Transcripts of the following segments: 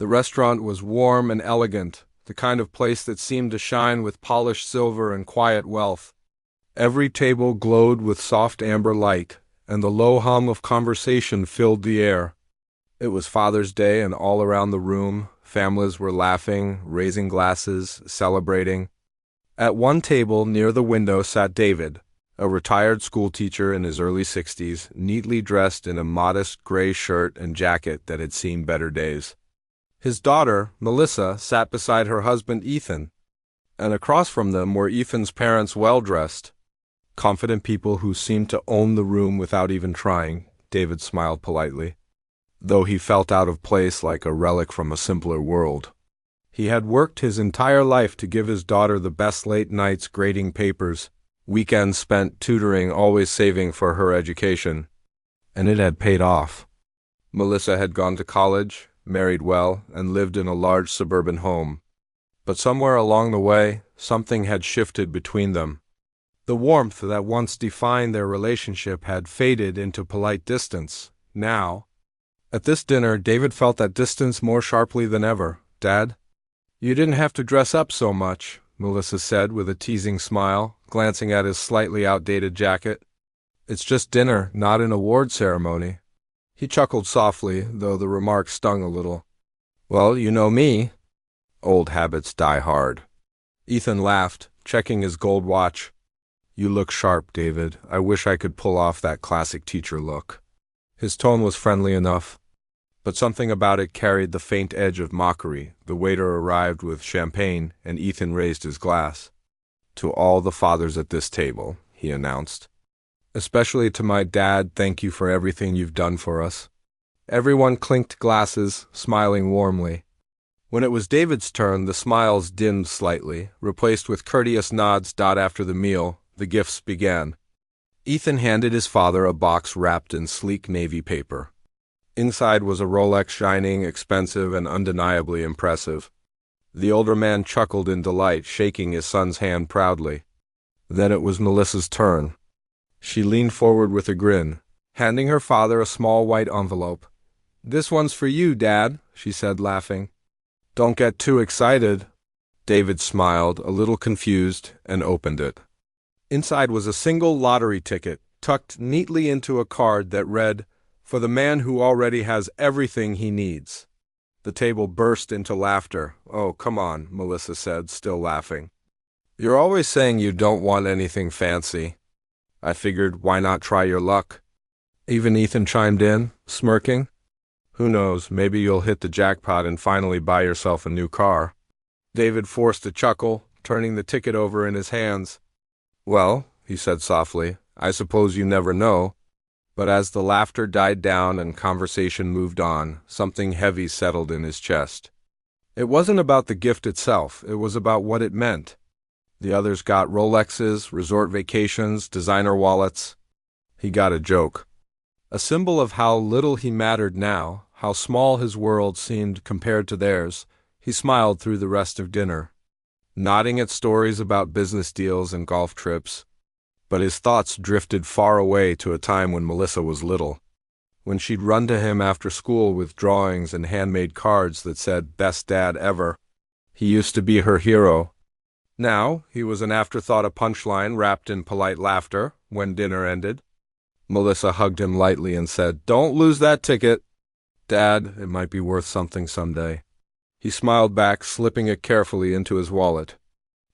The restaurant was warm and elegant, the kind of place that seemed to shine with polished silver and quiet wealth. Every table glowed with soft amber light, and the low hum of conversation filled the air. It was Father's Day, and all around the room, families were laughing, raising glasses, celebrating. At one table near the window sat David, a retired schoolteacher in his early 60s, neatly dressed in a modest gray shirt and jacket that had seen better days. His daughter, Melissa, sat beside her husband Ethan, and across from them were Ethan's parents, well-dressed, confident people who seemed to own the room without even trying. David smiled politely, though he felt out of place like a relic from a simpler world. He had worked his entire life to give his daughter the best late nights grading papers, weekends spent tutoring, always saving for her education, and it had paid off. Melissa had gone to college, married well, and lived in a large suburban home. But somewhere along the way, something had shifted between them. The warmth that once defined their relationship had faded into polite distance. Now, at this dinner, David felt that distance more sharply than ever. "Dad, you didn't have to dress up so much," Melissa said with a teasing smile, glancing at his slightly outdated jacket. "It's just dinner, not an award ceremony." He chuckled softly, though the remark stung a little. "Well, you know me. Old habits die hard." Ethan laughed, checking his gold watch. "You look sharp, David. I wish I could pull off that classic teacher look." His tone was friendly enough, but something about it carried the faint edge of mockery. The waiter arrived with champagne, and Ethan raised his glass. "To all the fathers at this table," he announced. "Especially to my dad, thank you for everything you've done for us." Everyone clinked glasses, smiling warmly. When it was David's turn, the smiles dimmed slightly, replaced with courteous nods. After the meal, the gifts began. Ethan handed his father a box wrapped in sleek navy paper. Inside was a Rolex, shining, expensive, and undeniably impressive. The older man chuckled in delight, shaking his son's hand proudly. Then it was Melissa's turn. She leaned forward with a grin, handing her father a small white envelope. "This one's for you, Dad," she said, laughing. "Don't get too excited." David smiled, a little confused, and opened it. Inside was a single lottery ticket, tucked neatly into a card that read, "For the man who already has everything he needs." The table burst into laughter. "Oh, come on," Melissa said, still laughing. "You're always saying you don't want anything fancy." I figured, why not try your luck? Even Ethan chimed in, smirking. "Who knows, maybe you'll hit the jackpot and finally buy yourself a new car." David forced a chuckle, turning the ticket over in his hands. "Well," he said softly, "I suppose you never know." But as the laughter died down and conversation moved on, something heavy settled in his chest. It wasn't about the gift itself, it was about what it meant. The others got Rolexes, resort vacations, designer wallets. He got a joke. A symbol of how little he mattered now, how small his world seemed compared to theirs. He smiled through the rest of dinner, nodding at stories about business deals and golf trips. But his thoughts drifted far away to a time when Melissa was little, when she'd run to him after school with drawings and handmade cards that said, "Best dad ever." He used to be her hero. Now, he was an afterthought, a punchline wrapped in polite laughter when dinner ended. Melissa hugged him lightly and said, "Don't lose that ticket." "Dad, it might be worth something someday." He smiled back, slipping it carefully into his wallet.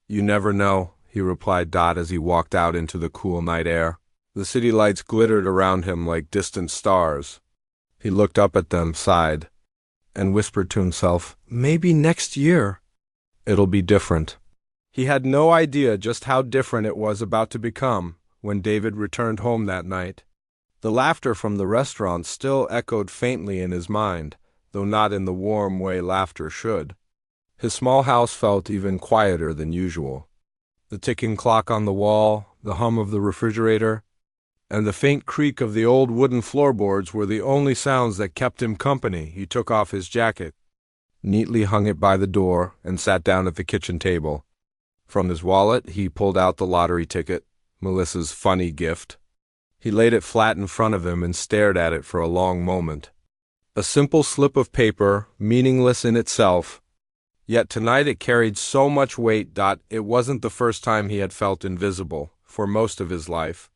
"You never know," he replied as he walked out into the cool night air. The city lights glittered around him like distant stars. He looked up at them, sighed, and whispered to himself, "Maybe next year it'll be different." He had no idea just how different it was about to become when David returned home that night. The laughter from the restaurant still echoed faintly in his mind, though not in the warm way laughter should. His small house felt even quieter than usual. The ticking clock on the wall, the hum of the refrigerator, and the faint creak of the old wooden floorboards were the only sounds that kept him company. He took off his jacket, neatly hung it by the door, and sat down at the kitchen table. From his wallet, he pulled out the lottery ticket, Melissa's funny gift. He laid it flat in front of him and stared at it for a long moment. A simple slip of paper, meaningless in itself. Yet tonight it carried so much weight. It wasn't the first time he had felt invisible, for most of his life.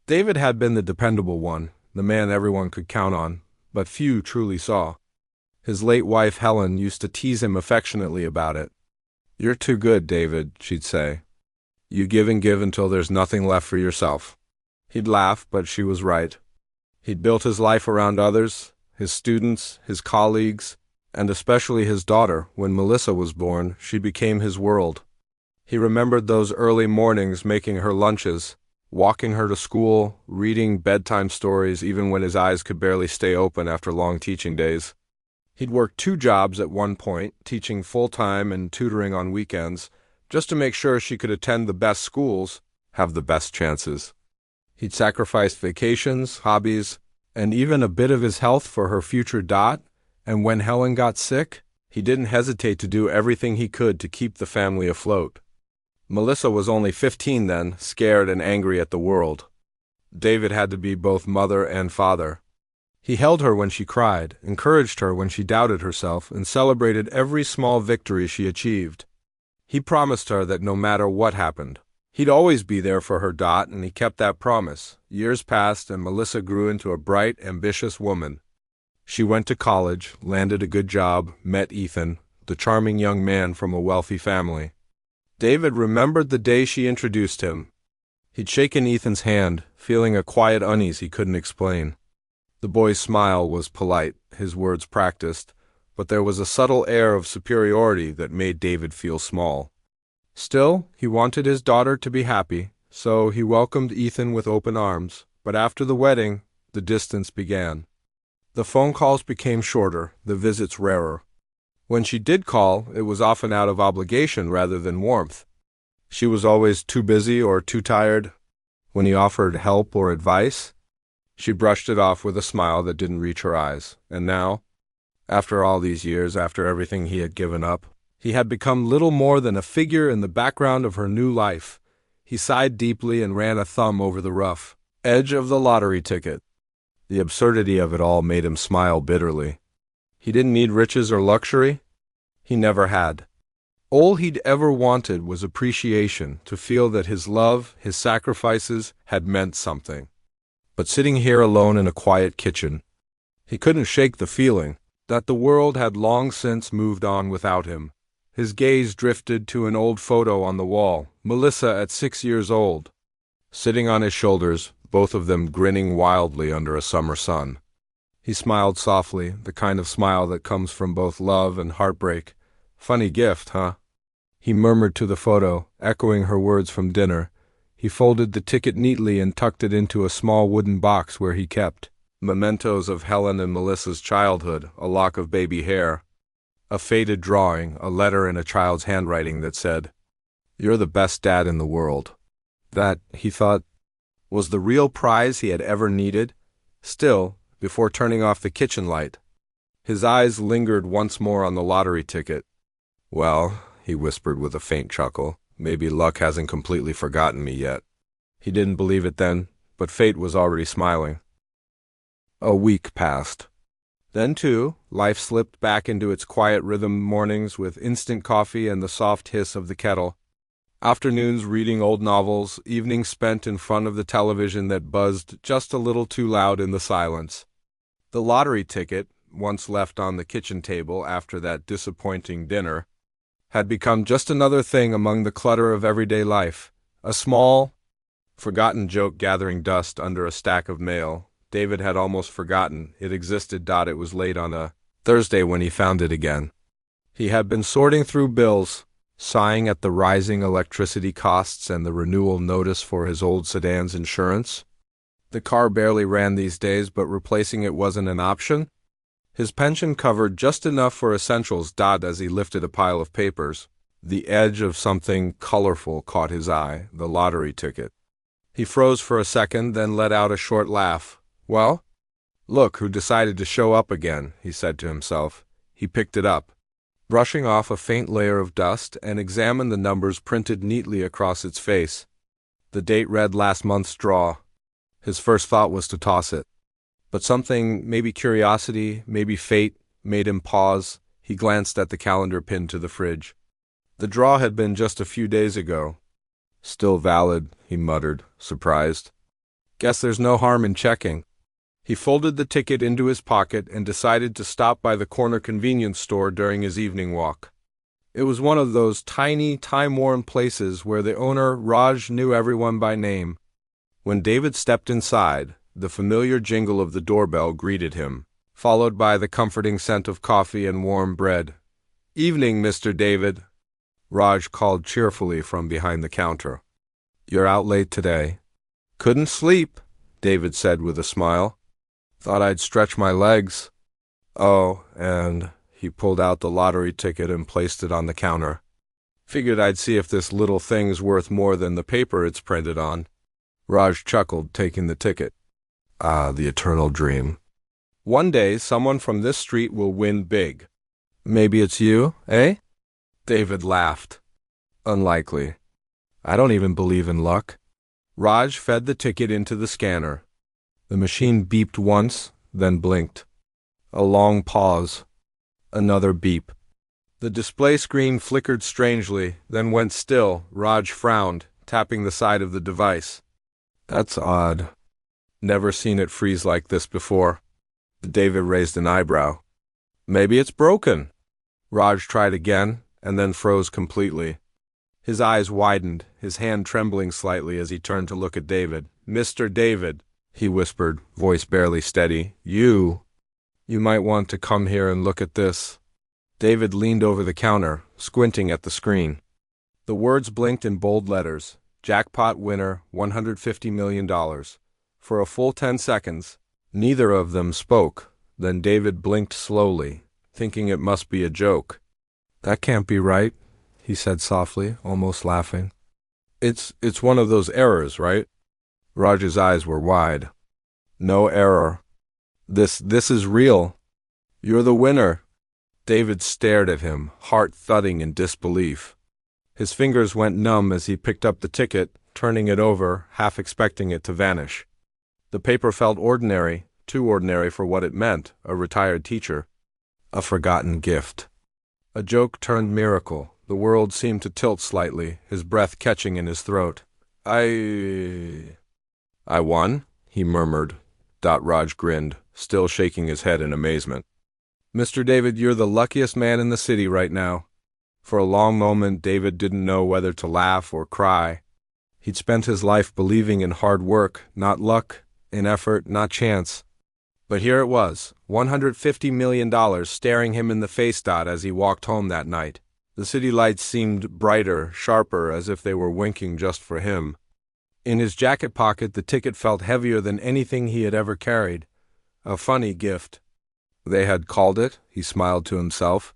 David had been the dependable one, the man everyone could count on, but few truly saw. His late wife Helen used to tease him affectionately about it. "You're too good, David," she'd say. "You give and give until there's nothing left for yourself." He'd laugh, but she was right. He'd built his life around others, his students, his colleagues, and especially his daughter. When Melissa was born, she became his world. He remembered those early mornings making her lunches, walking her to school, reading bedtime stories even when his eyes could barely stay open after long teaching days. He'd worked 2 jobs at one point, teaching full-time and tutoring on weekends, just to make sure she could attend the best schools, have the best chances. He'd sacrificed vacations, hobbies, and even a bit of his health for her future. And when Helen got sick, he didn't hesitate to do everything he could to keep the family afloat. Melissa was only 15 then, scared and angry at the world. David had to be both mother and father. He held her when she cried, encouraged her when she doubted herself, and celebrated every small victory she achieved. He promised her that no matter what happened, he'd always be there for her. And he kept that promise. Years passed, and Melissa grew into a bright, ambitious woman. She went to college, landed a good job, met Ethan, the charming young man from a wealthy family. David remembered the day she introduced him. He'd shaken Ethan's hand, feeling a quiet unease he couldn't explain. The boy's smile was polite, his words practiced, but there was a subtle air of superiority that made David feel small. Still, he wanted his daughter to be happy, so he welcomed Ethan with open arms. But after the wedding, the distance began. The phone calls became shorter, the visits rarer. When she did call, it was often out of obligation rather than warmth. She was always too busy or too tired. When he offered help or advice, she brushed it off with a smile that didn't reach her eyes. And now, after all these years, after everything he had given up, he had become little more than a figure in the background of her new life. He sighed deeply and ran a thumb over the rough edge of the lottery ticket. The absurdity of it all made him smile bitterly. He didn't need riches or luxury. He never had. All he'd ever wanted was appreciation, to feel that his love, his sacrifices, had meant something. But sitting here alone in a quiet kitchen, he couldn't shake the feeling that the world had long since moved on without him. His gaze drifted to an old photo on the wall, Melissa at 6 years old, sitting on his shoulders, both of them grinning wildly under a summer sun. He smiled softly, the kind of smile that comes from both love and heartbreak. "Funny gift, huh?" He murmured to the photo, echoing her words from dinner. He folded the ticket neatly and tucked it into a small wooden box where he kept mementos of Helen and Melissa's childhood, a lock of baby hair, a faded drawing, a letter in a child's handwriting that said, "You're the best dad in the world." That, he thought, was the real prize he had ever needed. Still, before turning off the kitchen light, his eyes lingered once more on the lottery ticket. "Well," he whispered with a faint chuckle, "maybe luck hasn't completely forgotten me yet." He didn't believe it then, but fate was already smiling. A week passed. Then, too, life slipped back into its quiet rhythm, mornings with instant coffee and the soft hiss of the kettle, afternoons reading old novels, evenings spent in front of the television that buzzed just a little too loud in the silence. The lottery ticket, once left on the kitchen table after that disappointing dinner, had become just another thing among the clutter of everyday life, a small, forgotten joke gathering dust under a stack of mail. David had almost forgotten it existed. It was late on a Thursday when he found it again. He had been sorting through bills, sighing at the rising electricity costs and the renewal notice for his old sedan's insurance. The car barely ran these days, but replacing it wasn't an option. His pension covered just enough for essentials. As he lifted a pile of papers, the edge of something colorful caught his eye, the lottery ticket. He froze for a second, then let out a short laugh. "Well, look who decided to show up again," he said to himself. He picked it up, brushing off a faint layer of dust, and examined the numbers printed neatly across its face. The date read last month's draw. His first thought was to toss it. But something, maybe curiosity, maybe fate, made him pause. He glanced at the calendar pinned to the fridge. The draw had been just a few days ago. Still valid, he muttered, surprised. Guess there's no harm in checking. He folded the ticket into his pocket and decided to stop by the corner convenience store during his evening walk. It was one of those tiny, time-worn places where the owner, Raj, knew everyone by name. When David stepped inside, the familiar jingle of the doorbell greeted him, followed by the comforting scent of coffee and warm bread. "Evening, Mr. David," Raj called cheerfully from behind the counter. "You're out late today." "Couldn't sleep," David said with a smile. "Thought I'd stretch my legs." "Oh, and—" He pulled out the lottery ticket and placed it on the counter. "Figured I'd see if this little thing's worth more than the paper it's printed on." Raj chuckled, taking the ticket. "Ah, the eternal dream. One day someone from this street will win big. Maybe it's you, eh?" David laughed. "Unlikely. I don't even believe in luck." Raj fed the ticket into the scanner. The machine beeped once, then blinked. A long pause. Another beep. The display screen flickered strangely, then went still. Raj frowned, tapping the side of the device. "That's odd. Never seen it freeze like this before." David raised an eyebrow. "Maybe it's broken." Raj tried again, and then froze completely. His eyes widened, his hand trembling slightly as he turned to look at David. "Mr. David," he whispered, voice barely steady, You might want to come here and look at this." David leaned over the counter, squinting at the screen. The words blinked in bold letters. Jackpot winner, $150 million. For a full 10 seconds, neither of them spoke. Then David blinked slowly, thinking it must be a joke. "That can't be right," he said softly, almost laughing. It's one of those errors, right?" Raj's eyes were wide. "No error. This is real. You're the winner." David stared at him, heart thudding in disbelief. His fingers went numb as he picked up the ticket, turning it over, half expecting it to vanish. The paper felt ordinary, too ordinary for what it meant, a retired teacher. A forgotten gift. A joke turned miracle. The world seemed to tilt slightly, his breath catching in his throat. I won?" he murmured. Raj grinned, still shaking his head in amazement. "Mr. David, you're the luckiest man in the city right now." For a long moment, David didn't know whether to laugh or cry. He'd spent his life believing in hard work, not luck, in effort, not chance. But here it was, $150 million staring him in the face as he walked home that night. The city lights seemed brighter, sharper, as if they were winking just for him. In his jacket pocket, the ticket felt heavier than anything he had ever carried. A funny gift. They had called it, he smiled to himself.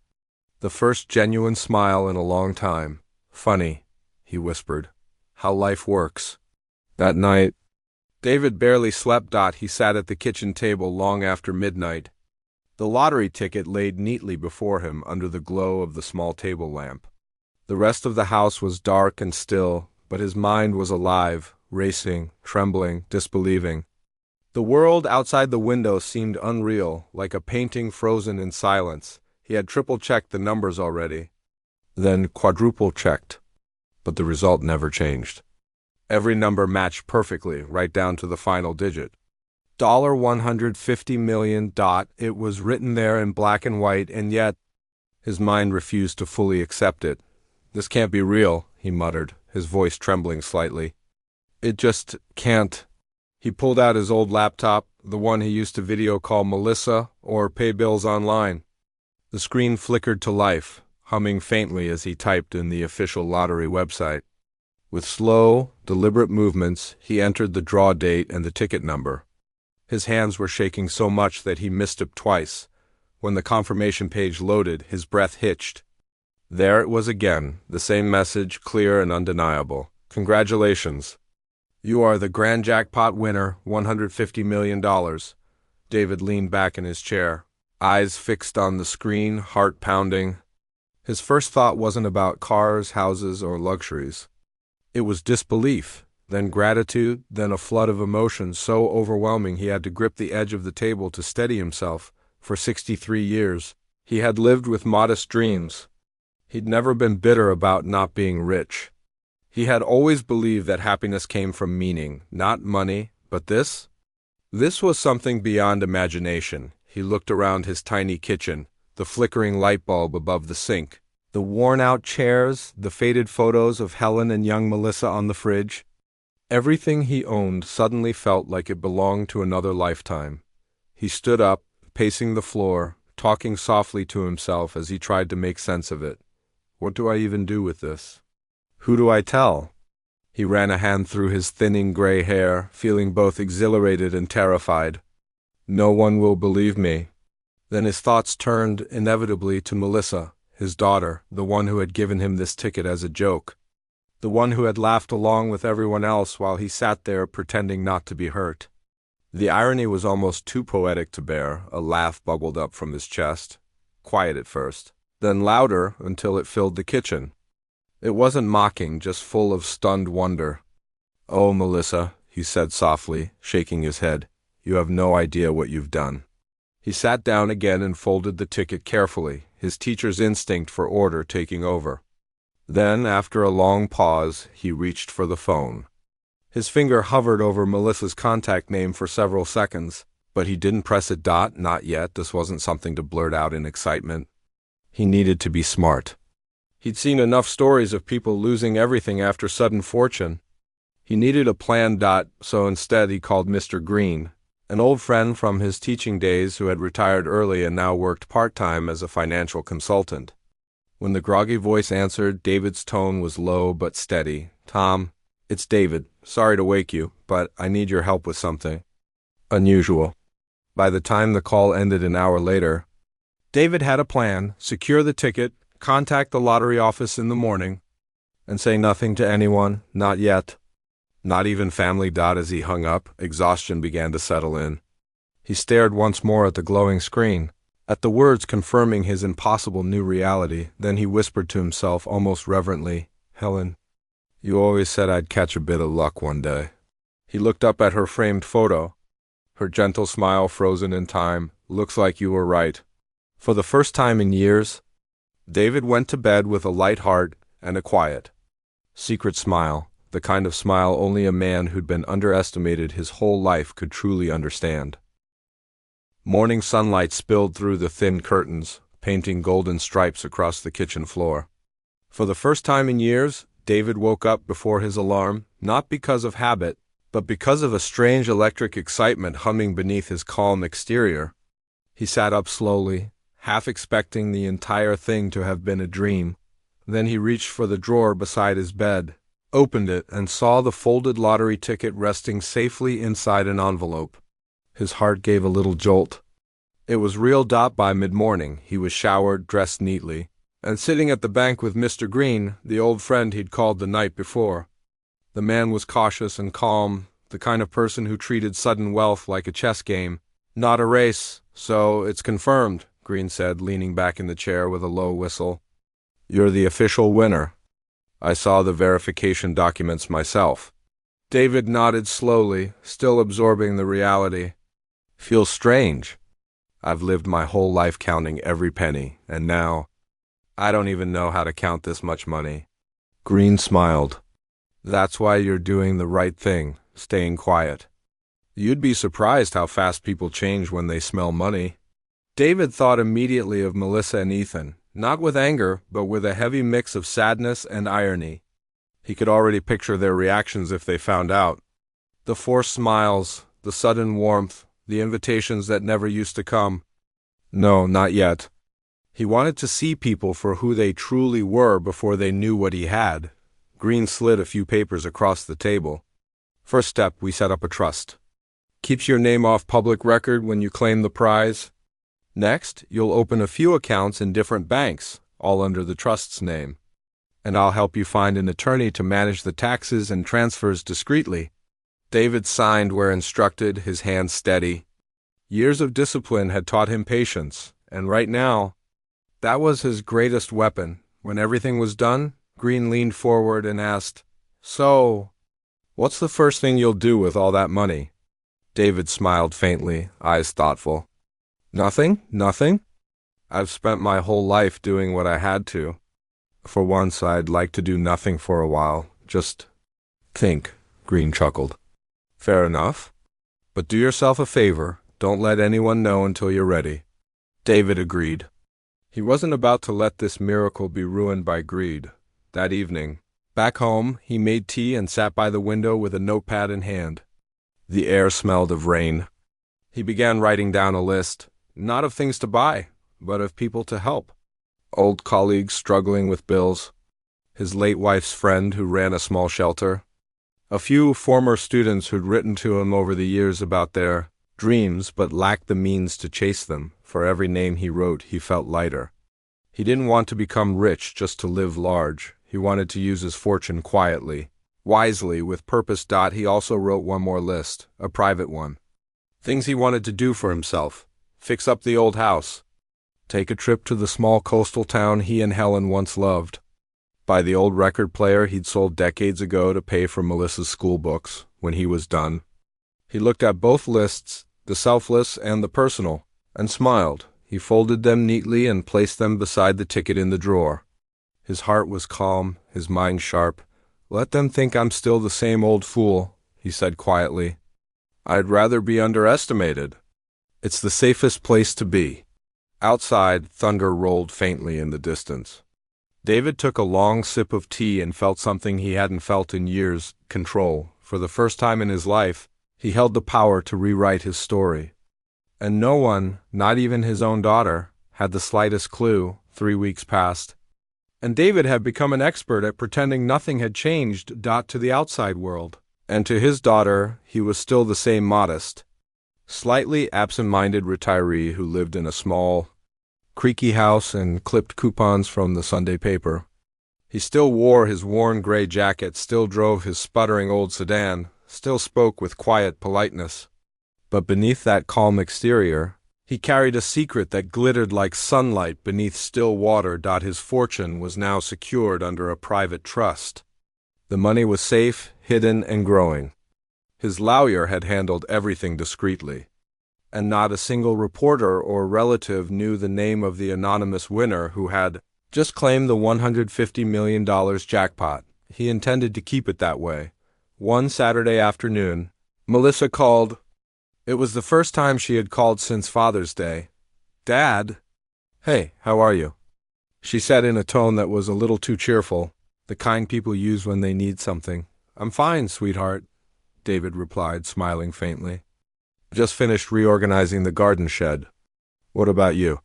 The first genuine smile in a long time. "Funny," he whispered. "How life works." That night, David barely slept. He sat at the kitchen table long after midnight. The lottery ticket laid neatly before him under the glow of the small table lamp. The rest of the house was dark and still, but his mind was alive, racing, trembling, disbelieving. The world outside the window seemed unreal, like a painting frozen in silence. He had triple-checked the numbers already, then quadruple-checked, but the result never changed. Every number matched perfectly, right down to the final digit. $150 million. It was written there in black and white, and yet his mind refused to fully accept it. "This can't be real," he muttered, his voice trembling slightly. "It just can't." He pulled out his old laptop, the one he used to video call Melissa or pay bills online. The screen flickered to life, humming faintly as he typed in the official lottery website. With slow, deliberate movements, he entered the draw date and the ticket number. His hands were shaking so much that he mistyped twice. When the confirmation page loaded, his breath hitched. There it was again, the same message, clear and undeniable. "Congratulations. You are the grand jackpot winner, $150 million. David leaned back in his chair, eyes fixed on the screen, heart pounding. His first thought wasn't about cars, houses, or luxuries. It was disbelief. Then gratitude, then a flood of emotion so overwhelming he had to grip the edge of the table to steady himself. For 63 years, he had lived with modest dreams. He'd never been bitter about not being rich. He had always believed that happiness came from meaning, not money, but this? This was something beyond imagination. He looked around his tiny kitchen, the flickering light bulb above the sink, the worn-out chairs, the faded photos of Helen and young Melissa on the fridge. Everything he owned suddenly felt like it belonged to another lifetime. He stood up, pacing the floor, talking softly to himself as he tried to make sense of it. What do I even do with this? Who do I tell? He ran a hand through his thinning gray hair, feeling both exhilarated and terrified. No one will believe me. Then his thoughts turned inevitably to Melissa, his daughter, the one who had given him this ticket as a joke, the one who had laughed along with everyone else while he sat there pretending not to be hurt. The irony was almost too poetic to bear. A laugh bubbled up from his chest, quiet at first, then louder until it filled the kitchen. It wasn't mocking, just full of stunned wonder. "Oh, Melissa," he said softly, shaking his head, "you have no idea what you've done." He sat down again and folded the ticket carefully, his teacher's instinct for order taking over. Then, after a long pause, he reached for the phone. His finger hovered over Melissa's contact name for several seconds, but he didn't press it. Not yet. This wasn't something to blurt out in excitement. He needed to be smart. He'd seen enough stories of people losing everything after sudden fortune. He needed a plan. So instead he called Mr. Green, an old friend from his teaching days who had retired early and now worked part-time as a financial consultant. When the groggy voice answered, David's tone was low but steady. "Tom, it's David. Sorry to wake you, but I need your help with something unusual." By the time the call ended an hour later, David had a plan: secure the ticket, contact the lottery office in the morning, and say nothing to anyone, not yet. Not even family. As he hung up, exhaustion began to settle in. He stared once more at the glowing screen, at the words confirming his impossible new reality. Then he whispered to himself almost reverently, "Helen, you always said I'd catch a bit of luck one day." He looked up at her framed photo, her gentle smile frozen in time. "Looks like you were right." For the first time in years, David went to bed with a light heart and a quiet, secret smile, the kind of smile only a man who'd been underestimated his whole life could truly understand. Morning sunlight spilled through the thin curtains, painting golden stripes across the kitchen floor. For the first time in years, David woke up before his alarm, not because of habit, but because of a strange electric excitement humming beneath his calm exterior. He sat up slowly, half expecting the entire thing to have been a dream. Then he reached for the drawer beside his bed, opened it, and saw the folded lottery ticket resting safely inside an envelope. His heart gave a little jolt. It was real. By mid-morning, he was showered, dressed neatly, and sitting at the bank with Mr. Green, the old friend he'd called the night before. The man was cautious and calm, the kind of person who treated sudden wealth like a chess game, not a race. "So, it's confirmed," Green said, leaning back in the chair with a low whistle. "You're the official winner. I saw the verification documents myself." David nodded slowly, still absorbing the reality. "Feels strange. I've lived my whole life counting every penny, and now I don't even know how to count this much money." Green smiled. "That's why you're doing the right thing, staying quiet. You'd be surprised how fast people change when they smell money." David thought immediately of Melissa and Ethan, not with anger, but with a heavy mix of sadness and irony. He could already picture their reactions if they found out. The forced smiles, the sudden warmth, the invitations that never used to come. No, not yet. He wanted to see people for who they truly were before they knew what he had. Green slid a few papers across the table. "First step, we set up a trust. Keeps your name off public record when you claim the prize. Next, you'll open a few accounts in different banks, all under the trust's name. And I'll help you find an attorney to manage the taxes and transfers discreetly." David signed where instructed, his hands steady. Years of discipline had taught him patience, and right now, that was his greatest weapon. When everything was done, Green leaned forward and asked, "So, What's the first thing you'll do with all that money? David smiled faintly, eyes thoughtful. Nothing? Nothing? I've spent my whole life doing what I had to. For once, I'd like to do nothing for a while. Just think, Green chuckled. Fair enough. But do yourself a favor. Don't let anyone know until you're ready. David agreed. He wasn't about to let this miracle be ruined by greed. That evening, back home, he made tea and sat by the window with a notepad in hand. The air smelled of rain. He began writing down a list, not of things to buy, but of people to help. Old colleagues struggling with bills, his late wife's friend who ran a small shelter, a few former students who'd written to him over the years about their dreams but lacked the means to chase them. For every name he wrote, he felt lighter. He didn't want to become rich just to live large. He wanted to use his fortune quietly, wisely, with purpose. He also wrote one more list, a private one. Things he wanted to do for himself. Fix up the old house. Take a trip to the small coastal town he and Helen once loved. Buy the old record player he'd sold decades ago to pay for Melissa's school books when he was done. He looked at both lists, the selfless and the personal, and smiled. He folded them neatly and placed them beside the ticket in the drawer. His heart was calm, his mind sharp. Let them think I'm still the same old fool, he said quietly. I'd rather be underestimated. It's the safest place to be. Outside, thunder rolled faintly in the distance. David took a long sip of tea and felt something he hadn't felt in years, control. For the first time in his life, he held the power to rewrite his story. And no one, not even his own daughter, had the slightest clue. 3 weeks passed. And David had become an expert at pretending nothing had changed. To the outside world. And to his daughter, he was still the same modest, slightly absent-minded retiree who lived in a small, creaky house and clipped coupons from the Sunday paper. He still wore his worn gray jacket, still drove his sputtering old sedan, still spoke with quiet politeness. But beneath that calm exterior, he carried a secret that glittered like sunlight beneath still water. His fortune was now secured under a private trust. The money was safe, hidden, and growing. His lawyer had handled everything discreetly, and not a single reporter or relative knew the name of the anonymous winner who had just claimed the $150 million jackpot. He intended to keep it that way. One Saturday afternoon, Melissa called. It was the first time she had called since Father's Day. Dad? Hey, how are you? She said in a tone that was a little too cheerful, the kind people use when they need something. I'm fine, sweetheart, David replied, smiling faintly. Just finished reorganizing the garden shed. What about you?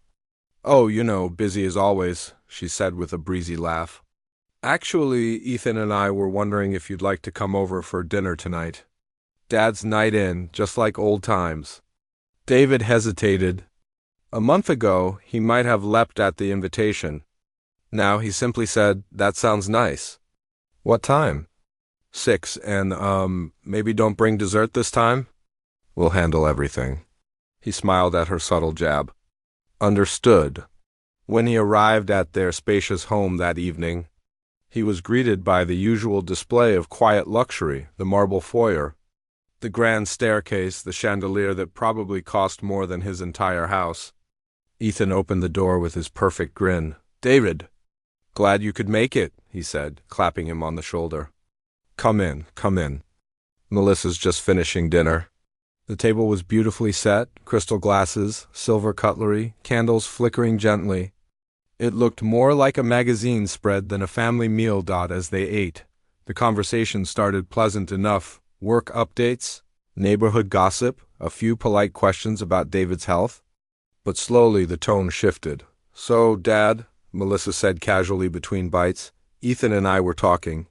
Oh, busy as always, she said with a breezy laugh. Actually, Ethan and I were wondering if you'd like to come over for dinner tonight. Dad's night in, just like old times. David hesitated. A month ago, he might have leapt at the invitation. Now he simply said, that sounds nice. What time? 6, and, maybe don't bring dessert this time? We'll handle everything. He smiled at her subtle jab. Understood. When he arrived at their spacious home that evening, he was greeted by the usual display of quiet luxury, the marble foyer, the grand staircase, the chandelier that probably cost more than his entire house. Ethan opened the door with his perfect grin. David, glad you could make it, he said, clapping him on the shoulder. Come in, come in. Melissa's just finishing dinner. The table was beautifully set, crystal glasses, silver cutlery, candles flickering gently. It looked more like a magazine spread than a family meal. As they ate, the conversation started pleasant enough. Work updates, neighborhood gossip, a few polite questions about David's health. But slowly the tone shifted. So, Dad, Melissa said casually between bites, Ethan and I were talking.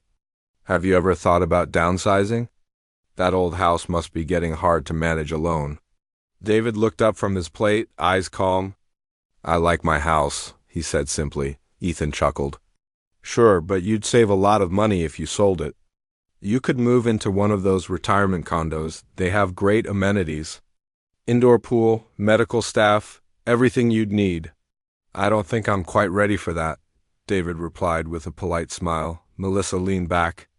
Have you ever thought about downsizing? That old house must be getting hard to manage alone. David looked up from his plate, eyes calm. I like my house, he said simply. Ethan chuckled. Sure, but you'd save a lot of money if you sold it. You could move into one of those retirement condos. They have great amenities. Indoor pool, medical staff, everything you'd need. I don't think I'm quite ready for that, David replied with a polite smile. Melissa leaned back.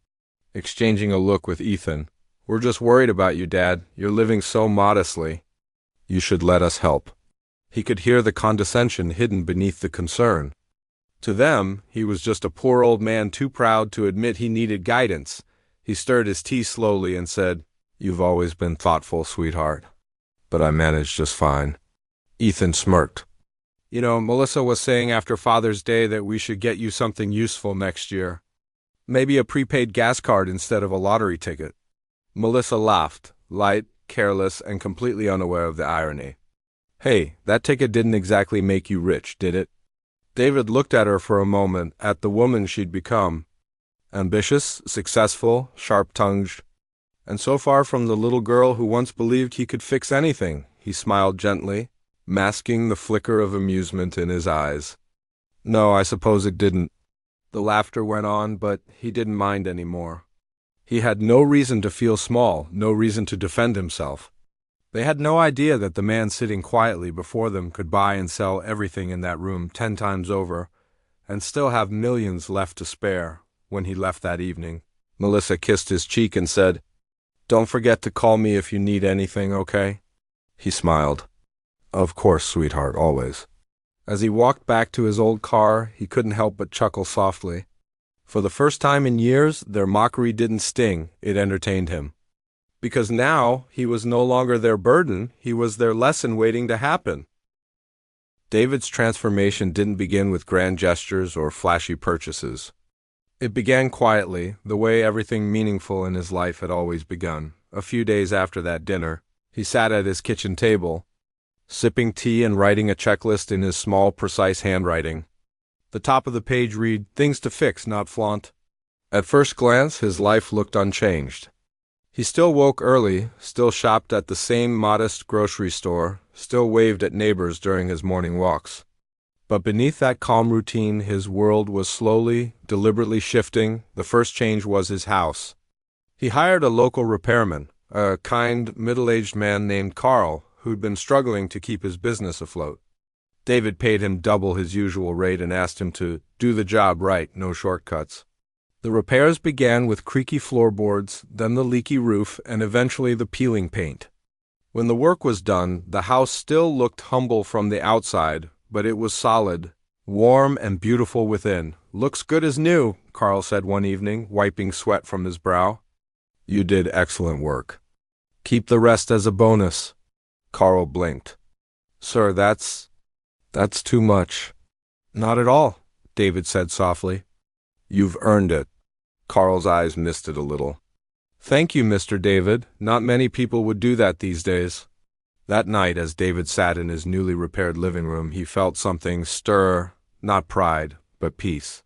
exchanging a look with Ethan. "We're just worried about you, Dad. You're living so modestly. You should let us help." He could hear the condescension hidden beneath the concern. To them, he was just a poor old man too proud to admit he needed guidance. He stirred his tea slowly and said, "You've always been thoughtful, sweetheart. But I managed just fine." Ethan smirked. "You know, Melissa was saying after Father's Day that we should get you something useful next year. Maybe a prepaid gas card instead of a lottery ticket." Melissa laughed, light, careless, and completely unaware of the irony. "Hey, that ticket didn't exactly make you rich, did it?" David looked at her for a moment, at the woman she'd become. Ambitious, successful, sharp-tongued, and so far from the little girl who once believed he could fix anything. He smiled gently, masking the flicker of amusement in his eyes. "No, I suppose it didn't." The laughter went on, but he didn't mind anymore. He had no reason to feel small, no reason to defend himself. They had no idea that the man sitting quietly before them could buy and sell everything in that room 10 times over, and still have millions left to spare. When he left that evening, Melissa kissed his cheek and said, "Don't forget to call me if you need anything, okay?" He smiled. "Of course, sweetheart, always." As he walked back to his old car, he couldn't help but chuckle softly. For the first time in years, their mockery didn't sting, it entertained him. Because now he was no longer their burden, he was their lesson waiting to happen. David's transformation didn't begin with grand gestures or flashy purchases. It began quietly, the way everything meaningful in his life had always begun. A few days after that dinner, he sat at his kitchen table, sipping tea and writing a checklist in his small, precise handwriting. The top of the page read, "Things to fix, not flaunt." At first glance, his life looked unchanged. He still woke early, still shopped at the same modest grocery store, still waved at neighbors during his morning walks. But beneath that calm routine, his world was slowly, deliberately shifting. The first change was his house. He hired a local repairman, a kind, middle-aged man named Carl, who'd been struggling to keep his business afloat. David paid him double his usual rate and asked him to do the job right, no shortcuts. The repairs began with creaky floorboards, then the leaky roof, and eventually the peeling paint. When the work was done, the house still looked humble from the outside, but it was solid, warm and beautiful within. "Looks good as new," Carl said one evening, wiping sweat from his brow. "You did excellent work. Keep the rest as a bonus." Carl blinked. "Sir, that's too much." "Not at all," David said softly. "You've earned it." Carl's eyes misted a little. "Thank you, Mr. David. Not many people would do that these days." That night, as David sat in his newly repaired living room, he felt something stir, not pride, but peace.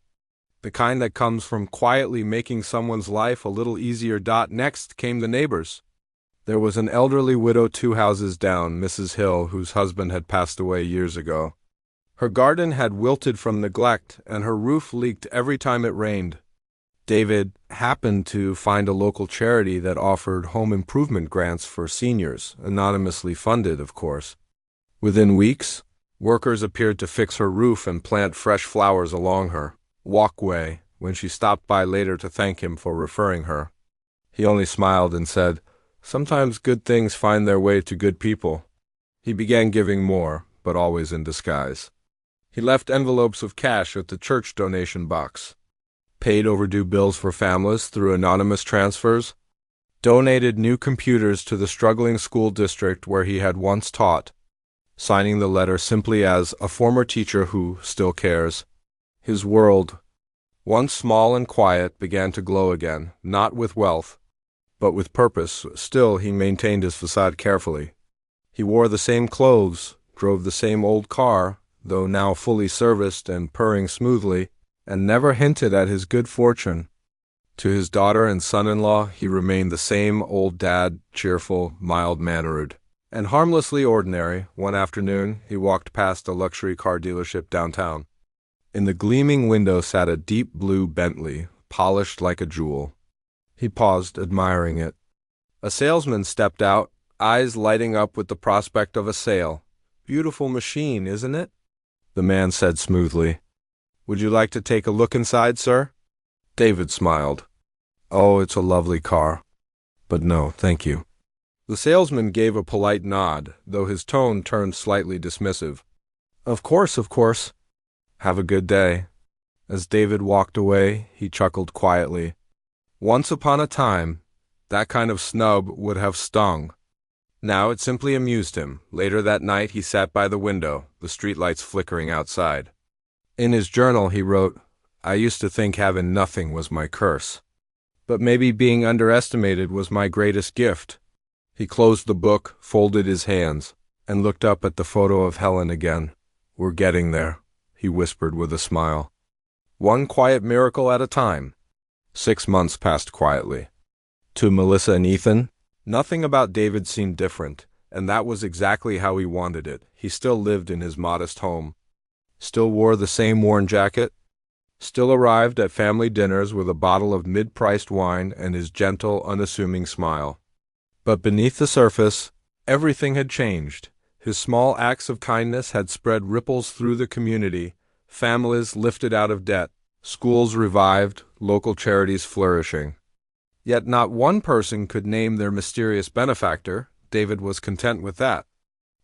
The kind that comes from quietly making someone's life a little easier. Next came the neighbors. There was an elderly widow 2 houses down, Mrs. Hill, whose husband had passed away years ago. Her garden had wilted from neglect, and her roof leaked every time it rained. David happened to find a local charity that offered home improvement grants for seniors, anonymously funded, of course. Within weeks, workers appeared to fix her roof and plant fresh flowers along her walkway when she stopped by later to thank him for referring her. He only smiled and said, "Sometimes good things find their way to good people." He began giving more, but always in disguise. He left envelopes of cash at the church donation box, paid overdue bills for families through anonymous transfers, donated new computers to the struggling school district where he had once taught, signing the letter simply as "a former teacher who still cares." His world, once small and quiet, began to glow again, not with wealth, but with purpose. Still, he maintained his facade carefully. He wore the same clothes, drove the same old car, though now fully serviced and purring smoothly, and never hinted at his good fortune. To his daughter and son-in-law, he remained the same old dad, cheerful, mild-mannered, and harmlessly ordinary. One afternoon, he walked past a luxury car dealership downtown. In the gleaming window sat a deep blue Bentley, polished like a jewel. He paused, admiring it. A salesman stepped out, eyes lighting up with the prospect of a sale. "Beautiful machine, isn't it?" The man said smoothly. "Would you like to take a look inside, sir?" David smiled. Oh, it's a lovely car. But no, thank you. The salesman gave a polite nod, though his tone turned slightly dismissive. Of course, of course. Have a good day. As David walked away, he chuckled quietly. Once upon a time, that kind of snub would have stung. Now it simply amused him. Later that night he sat by the window, the streetlights flickering outside. In his journal he wrote, I used to think having nothing was my curse. But maybe being underestimated was my greatest gift. He closed the book, folded his hands, and looked up at the photo of Helen again. We're getting there, he whispered with a smile. One quiet miracle at a time. 6 months passed quietly. To Melissa and Ethan, nothing about David seemed different, and that was exactly how he wanted it. He still lived in his modest home. Still wore the same worn jacket. Still arrived at family dinners with a bottle of mid-priced wine and his gentle, unassuming smile. But beneath the surface, everything had changed. His small acts of kindness had spread ripples through the community, families lifted out of debt, schools revived, local charities flourishing. Yet not one person could name their mysterious benefactor. David was content with that.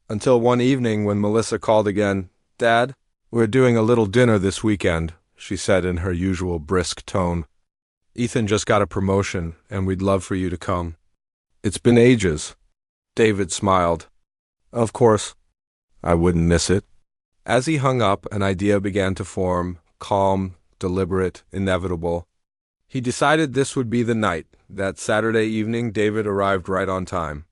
Until one evening when Melissa called again. Dad, we're doing a little dinner this weekend, she said in her usual brisk tone. Ethan just got a promotion, and we'd love for you to come. It's been ages. David smiled. Of course. I wouldn't miss it. As he hung up, an idea began to form, calm, deliberate, inevitable. He decided this would be the night. That Saturday evening, David arrived right on time.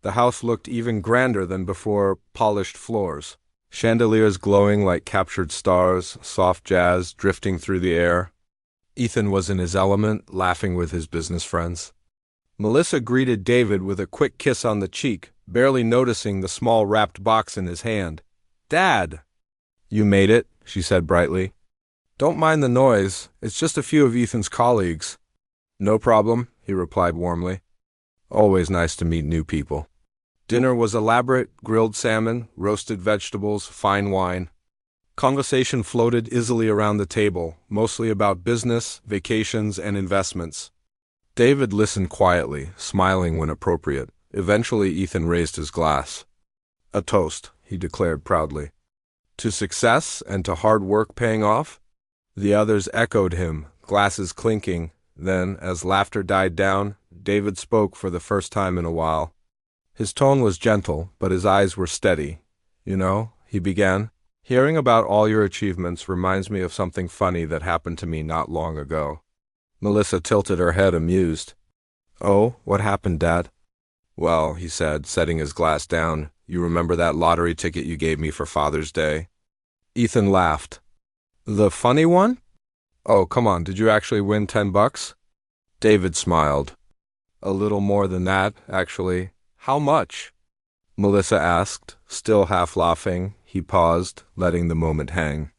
The house looked even grander than before, polished floors, chandeliers glowing like captured stars, soft jazz drifting through the air. Ethan was in his element, laughing with his business friends. Melissa greeted David with a quick kiss on the cheek, barely noticing the small wrapped box in his hand. Dad! You made it, she said brightly. Don't mind the noise, it's just a few of Ethan's colleagues. No problem, he replied warmly. Always nice to meet new people. Dinner was elaborate, grilled salmon, roasted vegetables, fine wine. Conversation floated easily around the table, mostly about business, vacations, and investments. David listened quietly, smiling when appropriate. Eventually Ethan raised his glass. A toast, he declared proudly. To success and to hard work paying off? The others echoed him, glasses clinking. Then, as laughter died down, David spoke for the first time in a while. His tone was gentle, but his eyes were steady. You know, he began, hearing about all your achievements reminds me of something funny that happened to me not long ago. Melissa tilted her head, amused. Oh, what happened, Dad? Well, he said, setting his glass down, you remember that lottery ticket you gave me for Father's Day? Ethan laughed. The funny one? Oh, come on, did you actually win $10? David smiled. A little more than that, actually. How much? Melissa asked, still half laughing. He paused, letting the moment hang.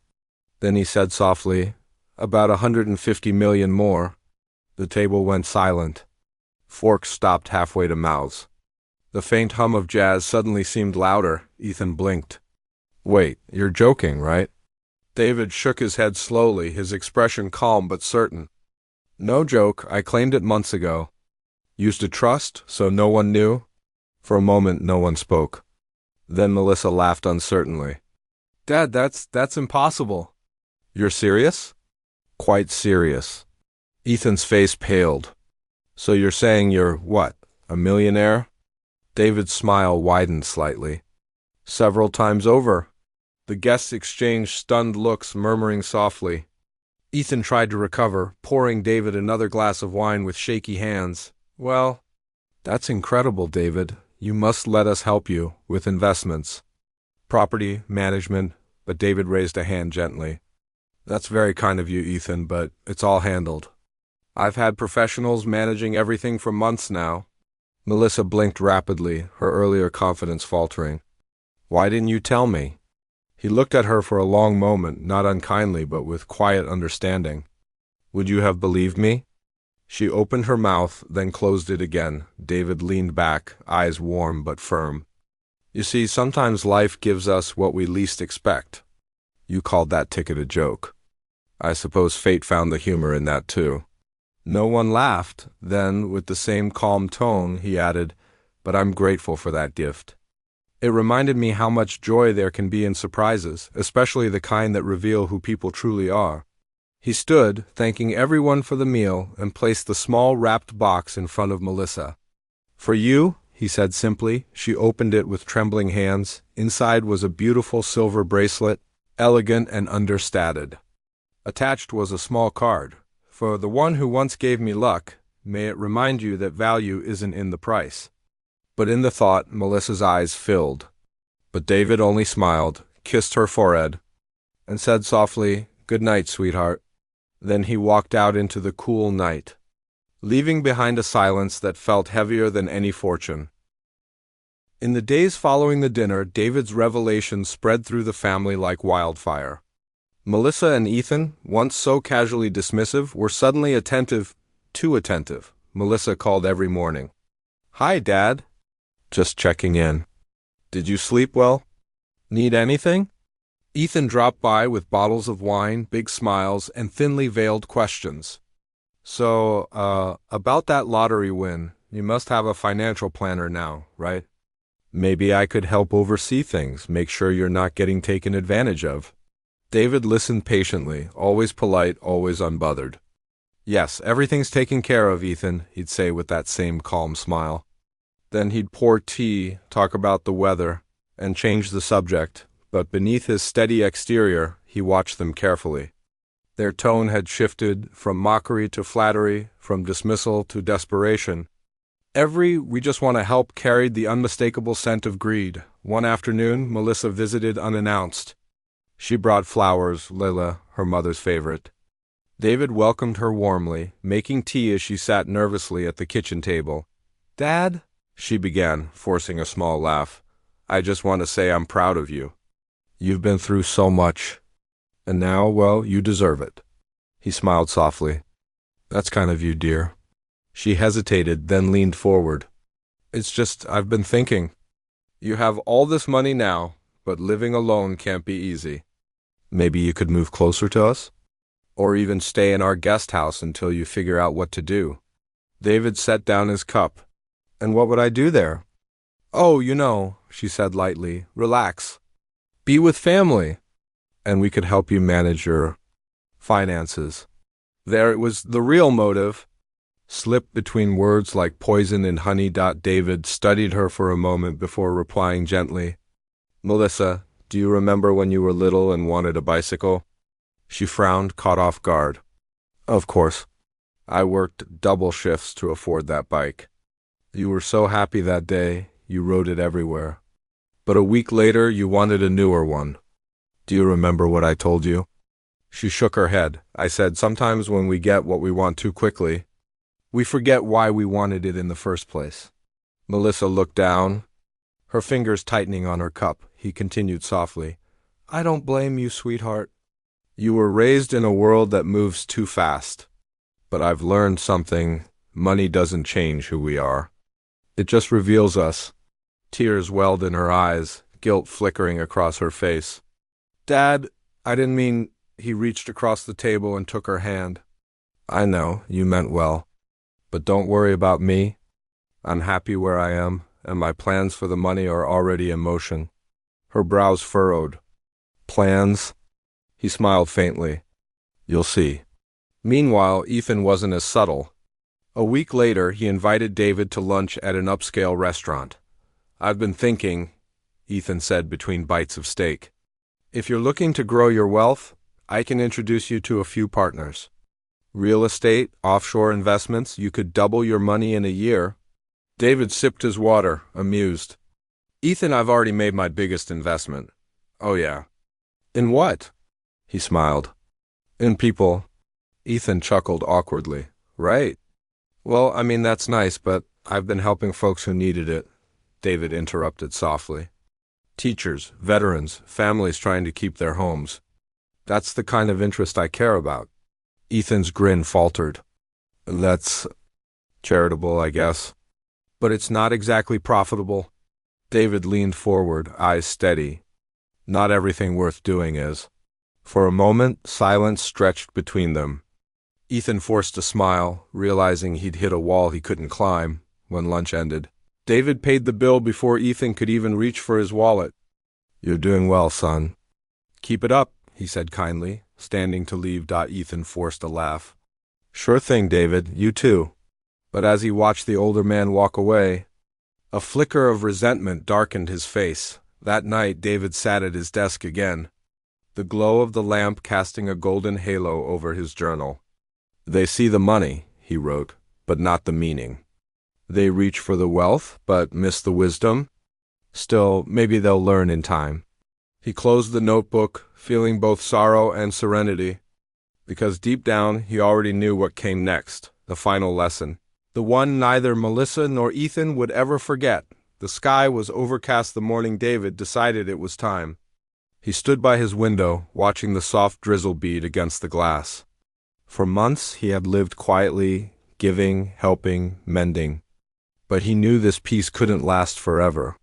Then he said softly, about 150 million more. The table went silent. Forks stopped halfway to mouths. The faint hum of jazz suddenly seemed louder. Ethan blinked. Wait, you're joking, right? David shook his head slowly, his expression calm but certain. No joke, I claimed it months ago. Used to trust, so no one knew. For a moment, no one spoke. Then Melissa laughed uncertainly. Dad, that's impossible. You're serious? Quite serious. Ethan's face paled. So you're saying you're, what, a millionaire? David's smile widened slightly. Several times over. The guests exchanged stunned looks, murmuring softly. Ethan tried to recover, pouring David another glass of wine with shaky hands. Well, that's incredible, David. You must let us help you with investments. Property, management, but David raised a hand gently. That's very kind of you, Ethan, but it's all handled. I've had professionals managing everything for months now. Melissa blinked rapidly, her earlier confidence faltering. Why didn't you tell me? He looked at her for a long moment, not unkindly, but with quiet understanding. Would you have believed me? She opened her mouth, then closed it again. David leaned back, eyes warm but firm. You see, sometimes life gives us what we least expect. You called that ticket a joke. I suppose fate found the humor in that too. No one laughed. Then, with the same calm tone, he added, "But I'm grateful for that gift. It reminded me how much joy there can be in surprises, especially the kind that reveal who people truly are." He stood, thanking everyone for the meal, and placed the small wrapped box in front of Melissa. "For you," he said simply. She opened it with trembling hands. Inside was a beautiful silver bracelet, elegant and understated. Attached was a small card. "For the one who once gave me luck, may it remind you that value isn't in the price." But in the thought, Melissa's eyes filled. But David only smiled, kissed her forehead, and said softly, "Good night, sweetheart." Then he walked out into the cool night, leaving behind a silence that felt heavier than any fortune. In the days following the dinner, David's revelations spread through the family like wildfire. Melissa and Ethan, once so casually dismissive, were suddenly attentive, too attentive. Melissa called every morning. "Hi, Dad." "Just checking in." "Did you sleep well? Need anything?" Ethan dropped by with bottles of wine, big smiles, and thinly veiled questions. "So, about that lottery win, you must have a financial planner now, right? Maybe I could help oversee things, make sure you're not getting taken advantage of." David listened patiently, always polite, always unbothered. "Yes, everything's taken care of, Ethan," he'd say with that same calm smile. Then he'd pour tea, talk about the weather, and change the subject, but beneath his steady exterior, he watched them carefully. Their tone had shifted from mockery to flattery, from dismissal to desperation. Every "we just want to help" carried the unmistakable scent of greed. One afternoon, Melissa visited unannounced. She brought flowers, Lila, her mother's favorite. David welcomed her warmly, making tea as she sat nervously at the kitchen table. "Dad," she began, forcing a small laugh, "I just want to say I'm proud of you. You've been through so much. And now, well, you deserve it." He smiled softly. "That's kind of you, dear." She hesitated, then leaned forward. "It's just, I've been thinking. You have all this money now, but living alone can't be easy. Maybe you could move closer to us? Or even stay in our guest house until you figure out what to do." David set down his cup. "And what would I do there?" "Oh, you know," she said lightly, "relax. Be with family. And we could help you manage your finances." There it was, the real motive. Slipped between words like poison and honey. David studied her for a moment before replying gently, "Melissa, do you remember when you were little and wanted a bicycle?" She frowned, caught off guard. "Of course. I worked double shifts to afford that bike. You were so happy that day, you rode it everywhere. But a week later, you wanted a newer one. Do you remember what I told you?" She shook her head. "I said, sometimes when we get what we want too quickly, we forget why we wanted it in the first place." Melissa looked down, her fingers tightening on her cup. He continued softly, "I don't blame you, sweetheart. You were raised in a world that moves too fast. But I've learned something. Money doesn't change who we are. It just reveals us." Tears welled in her eyes, guilt flickering across her face. "Dad, I didn't mean—" He reached across the table and took her hand. "I know, you meant well. But don't worry about me. I'm happy where I am, and my plans for the money are already in motion." Her brows furrowed. "Plans?" He smiled faintly. "You'll see." Meanwhile, Ethan wasn't as subtle. A week later, he invited David to lunch at an upscale restaurant. "I've been thinking," Ethan said between bites of steak. "If you're looking to grow your wealth, I can introduce you to a few partners. Real estate, offshore investments, you could double your money in a year." David sipped his water, amused. "Ethan, I've already made my biggest investment." "Oh yeah. In what?" He smiled. "In people." Ethan chuckled awkwardly. "Right. Well, I mean, that's nice, but I've been helping folks who needed it," David interrupted softly. "Teachers, veterans, families trying to keep their homes. That's the kind of interest I care about." Ethan's grin faltered. "That's charitable, I guess. But it's not exactly profitable." David leaned forward, eyes steady. "Not everything worth doing is." For a moment, silence stretched between them. Ethan forced a smile, realizing he'd hit a wall he couldn't climb when lunch ended. David paid the bill before Ethan could even reach for his wallet. "You're doing well, son." "Keep it up," he said kindly, standing to leave. Ethan forced a laugh. "Sure thing, David, you too." But as he watched the older man walk away, a flicker of resentment darkened his face. That night, David sat at his desk again, the glow of the lamp casting a golden halo over his journal. "They see the money," he wrote, "but not the meaning. They reach for the wealth, but miss the wisdom. Still, maybe they'll learn in time." He closed the notebook, feeling both sorrow and serenity, because deep down he already knew what came next, the final lesson. The one neither Melissa nor Ethan would ever forget. The sky was overcast the morning David decided it was time. He stood by his window, watching the soft drizzle bead against the glass. For months he had lived quietly, giving, helping, mending. But he knew this peace couldn't last forever.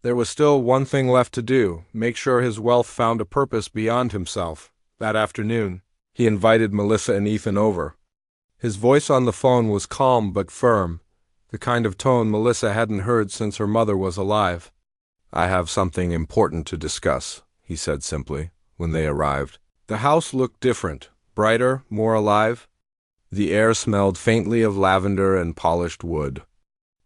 There was still one thing left to do, make sure his wealth found a purpose beyond himself. That afternoon, he invited Melissa and Ethan over. His voice on the phone was calm but firm, the kind of tone Melissa hadn't heard since her mother was alive. "I have something important to discuss," he said simply, when they arrived. The house looked different, brighter, more alive. The air smelled faintly of lavender and polished wood.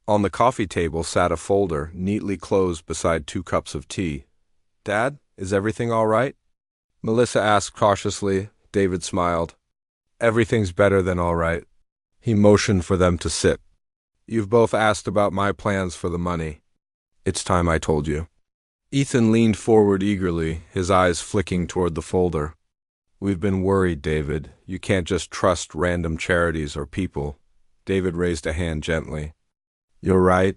On the coffee table sat a folder, neatly closed beside 2 cups of tea. "Dad, is everything all right?" Melissa asked cautiously. David smiled. "Everything's better than all right." He motioned for them to sit. "You've both asked about my plans for the money. It's time I told you." Ethan leaned forward eagerly, his eyes flicking toward the folder. "We've been worried, David. You can't just trust random charities or people." David raised a hand gently. "You're right.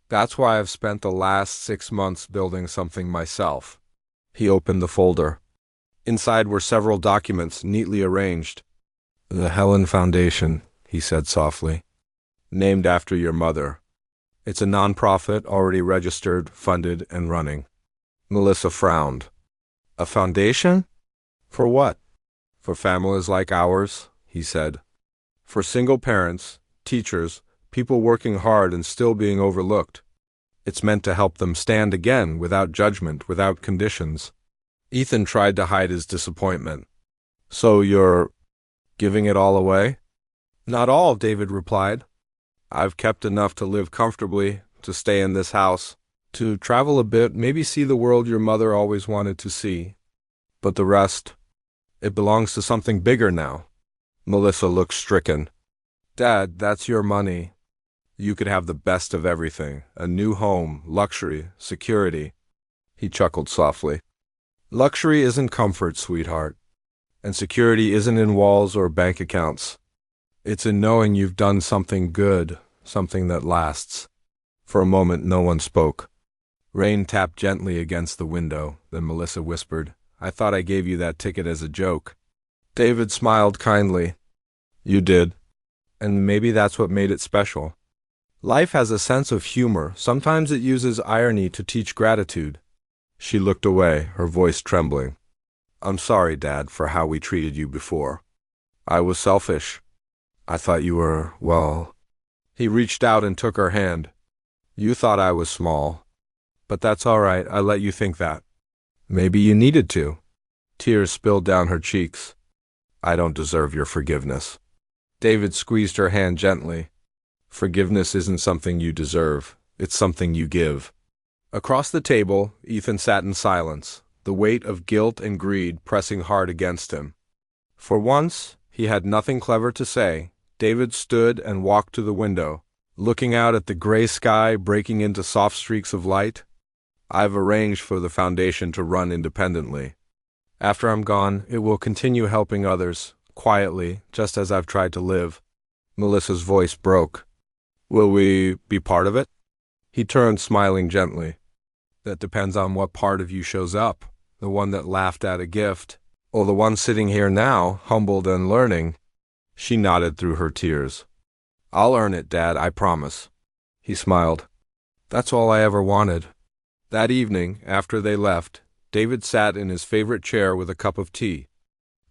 That's why I've spent the last 6 months building something myself." He opened the folder. Inside were several documents, neatly arranged. "The Helen Foundation," he said softly. "Named after your mother. It's a nonprofit, already registered, funded, and running." Melissa frowned. "A foundation? For what?" "For families like ours," he said. "For single parents, teachers, people working hard and still being overlooked. It's meant to help them stand again, without judgment, without conditions." Ethan tried to hide his disappointment. "So you're giving it all away?" "Not all," David replied. "I've kept enough to live comfortably, to stay in this house, to travel a bit, maybe see the world your mother always wanted to see. But the rest, it belongs to something bigger now." Melissa looked stricken. "Dad, that's your money. You could have the best of everything, a new home, luxury, security." He chuckled softly. "Luxury isn't comfort, sweetheart. And security isn't in walls or bank accounts. It's in knowing you've done something good, something that lasts." For a moment, no one spoke. Rain tapped gently against the window, then Melissa whispered, "I thought I gave you that ticket as a joke." David smiled kindly. "You did. And maybe that's what made it special. Life has a sense of humor. Sometimes it uses irony to teach gratitude." She looked away, her voice trembling. "I'm sorry, Dad, for how we treated you before. I was selfish. I thought you were, well..." He reached out and took her hand. "You thought I was small. But that's all right, I let you think that. Maybe you needed to." Tears spilled down her cheeks. "I don't deserve your forgiveness." David squeezed her hand gently. "Forgiveness isn't something you deserve. It's something you give." Across the table, Ethan sat in silence, the weight of guilt and greed pressing hard against him. For once, he had nothing clever to say. David stood and walked to the window, looking out at the gray sky breaking into soft streaks of light. "I've arranged for the foundation to run independently. After I'm gone, it will continue helping others, quietly, just as I've tried to live." Melissa's voice broke. "Will we be part of it?" He turned, smiling gently. "That depends on what part of you shows up, the one that laughed at a gift, or the one sitting here now, humbled and learning." She nodded through her tears. "I'll earn it, Dad, I promise." He smiled. "That's all I ever wanted." That evening, after they left, David sat in his favorite chair with a cup of tea.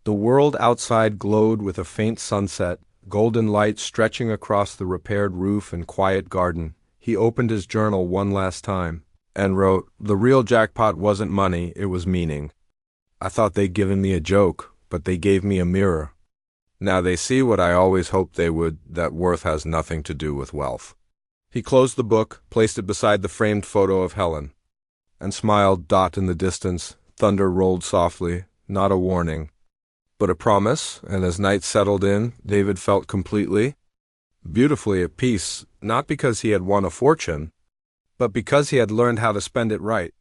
The world outside glowed with a faint sunset, golden light stretching across the repaired roof and quiet garden. He opened his journal one last time and wrote, "The real jackpot wasn't money, it was meaning. I thought they'd given me a joke, but they gave me a mirror. Now they see what I always hoped they would, that worth has nothing to do with wealth." He closed the book, placed it beside the framed photo of Helen, and smiled. In the distance, thunder rolled softly, not a warning, but a promise, and as night settled in, David felt completely, beautifully at peace, not because he had won a fortune, but because he had learned how to spend it right.